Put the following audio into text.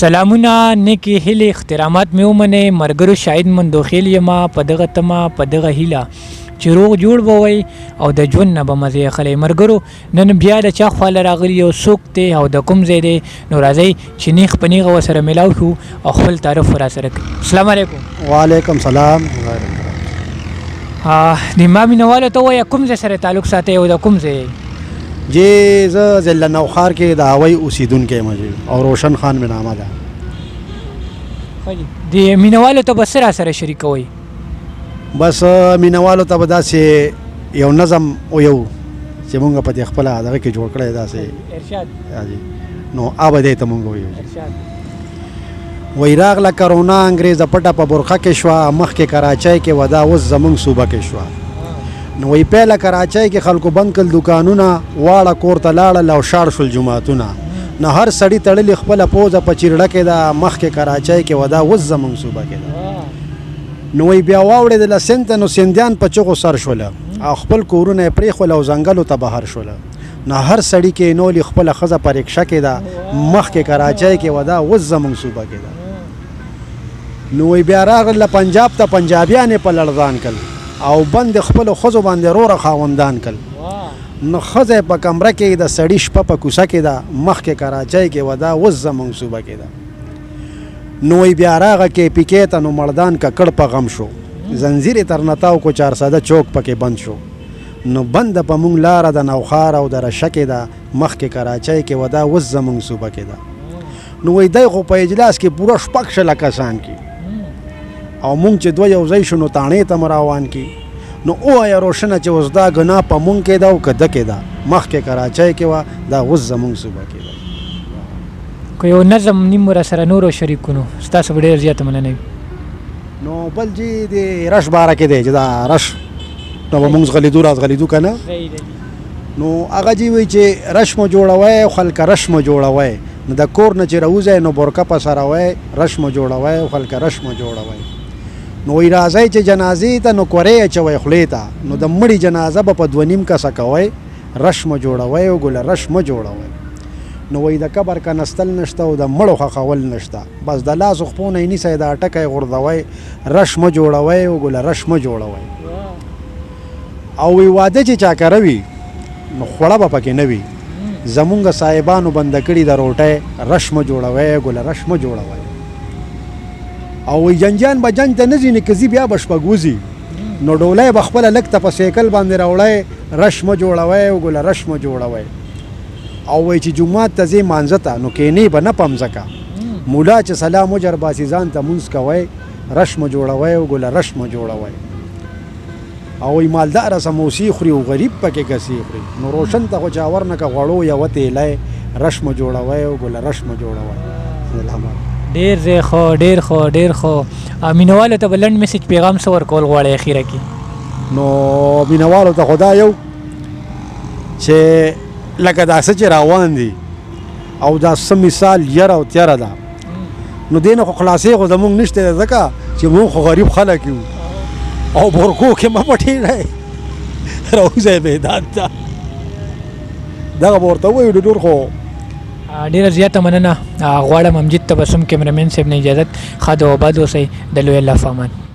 سلامونه نیکې هیلې احترامات مې ومنئ ملګرو شاهد مندوخیل یمه په دغه تمه په دغه هیله چې روغ جوړ به وئ او د ژوند نه به مزې اخلئ. ملګرو نن بیا د چا خواله راغلي یو څوک دی او د کوم ځای دی نو راځئ چې نیغ په نیغه ورسره میلاو شو او خپل تعارف راسره کړي. السلام علیکم. وعلیکم سلام. ما مینوالو ته ووایه کوم ځای سره تعلق ساتئ او د کوم ځای؟ جی زه ضلع نوښار کې د هاواېۍ اوسیدونکی یم او روشن خان مې نامه ده. د مینوالو ته به څه راسره شریکوئ؟ بس مینوالو ته به داسې یو نظم ویو چې مونږ په دې خپله دغه کې جوړ کړی داسې ارشاد نو هغه به دې ته مونږ ویو. وی راغله کرونا انګریزه پټه په برخه کې شوه مخکې کراچۍ کې ودا اوس زمونږ صوبه کې شوه. نو وی پیله کراچۍ کې خلکو بند کړل دوکانونه واړه کور ته لاړل او شاړ شول جوماتونه. نه هر سړي تړلې خپله پوزه په چیرړه کې ده مخکې کراچۍ کې ودا اوس زمونږ صوبه کې ده. نو وی بیا واوړېدله سیند ته نو سیندیان په چغو سر شوله او خپل کورونه یې پرېښول او ځنګلو ته بهر شوله. نه هر سړي کېنولي خپله ښځه په رکشه کې ده مخکې کراچۍ کې ودا اوس زمونږ صوبه کې ده. نو وی بیا راغله پنجاب ته پنجابیان یې په لړزان کړل او بند خپلو ښځو باندې روره خاوندان کړل. نو ښځه یې په کمره کې د سړي شپه په کوڅه کې ده مخکې کراچۍ کې ودا اوس زمونږ صوبه کې ده. نو وی بیا راغه کې پیکې ته نو مردان ککړ په غم شو زنځیر یې تر نتاو کو 400 چوک پکې بند شو. نو بند په مونږ لاره د نوښار او د رشه کې ده مخکې کراچۍ کې ودا اوس زمونږ صوبه کې ده. نو وی دی خو په اجلاس کې پوره شپږ شله کسان کې او مونږ چې دوه یو ځای شو نو تاڼې ته روان کی. نو ووایه روشنه چې اوس دا ګناه په مونږ کې ده او که ده کې ده مخکې کراچۍ کې وه دا اوس زمونږ صوبه کې ده. که یو نظم نیم راسره نورو شریکونو ستاسو به ډېر زیاته مننه وي. نو بل جی د رش باره کې دی چې دا رش نو به مونږ ځغلېدو راځغلېدو که نه نو هغه جی وایي چې رش مو جوړوئ خلکه رش مو جوړوئ نو د کور نه چې راوځئ نو برکه په سروئ رش مو جوړوئ خلکه رش مو جوړوئ. نو وی راځئ چې جنازې ته نو کورې اچوئ خولې ته نو د مړي جنازه به په 2.5 کسه کوئ رش مو جوړوئ او ګله رش مه جوړوئ. نو وی د قبر کنستل نشته او د مړو ښخول نشته بس د لاسو خپو نه یې نیسئ د اټکی غورځوئ رش مه جوړوئ او ګله رش مه جوړوئ. او وی واده چې چا کره وي نو خوړه به پکې نه وي زمونږ صاحبانو بنده کړي د روټۍ رش مه جوړوئ ګله رش مه جوړوئ. او وی جنجان به جنج ته نه ځي نه که ځي بیا به شپږ وځي نو ډولۍ به خپله لږ ته په سیکل باندې راوړی رش مه جوړوئ او ګله رش مه جوړوئ. او وی چې جومات ته ځې مانځه ته نو کینې به نه په مځکه مولا چې سلام وجر باسي ځان ته مونځ کوئ رش مه جوړوئ او ګله رش مه جوړوئ. او وی مالداره سموسي خوري او غریب پکې کسي خوري نو روشن ته خو چاور نه که غوړو یوه تیلی رش مه جوړوئ او ګله رش مه جوړوئ. ډېر ځای خو ډېر خو ډېر خو مینوالو ته به لنډ میسج پیغام څه ورکول غواړئ اخیره کې؟ نو مینوالو ته خو دا یو چې لکه دا څه چې روان دي او دا څه مثال یره او تیره ده نو دې نه خو خلاصې خو زمونږ نشته دی ځکه چې مونږ خو غریب خلک یو او برکو کې مه پټېږئ روځئ میدان ته دغه به ورته ووایو ډېر خو ډیره زیاته مننه غواړم امجد تبسم کیمرمین صاحب نه اجازت ښه د آباد اوسئ د لوی الله په امان.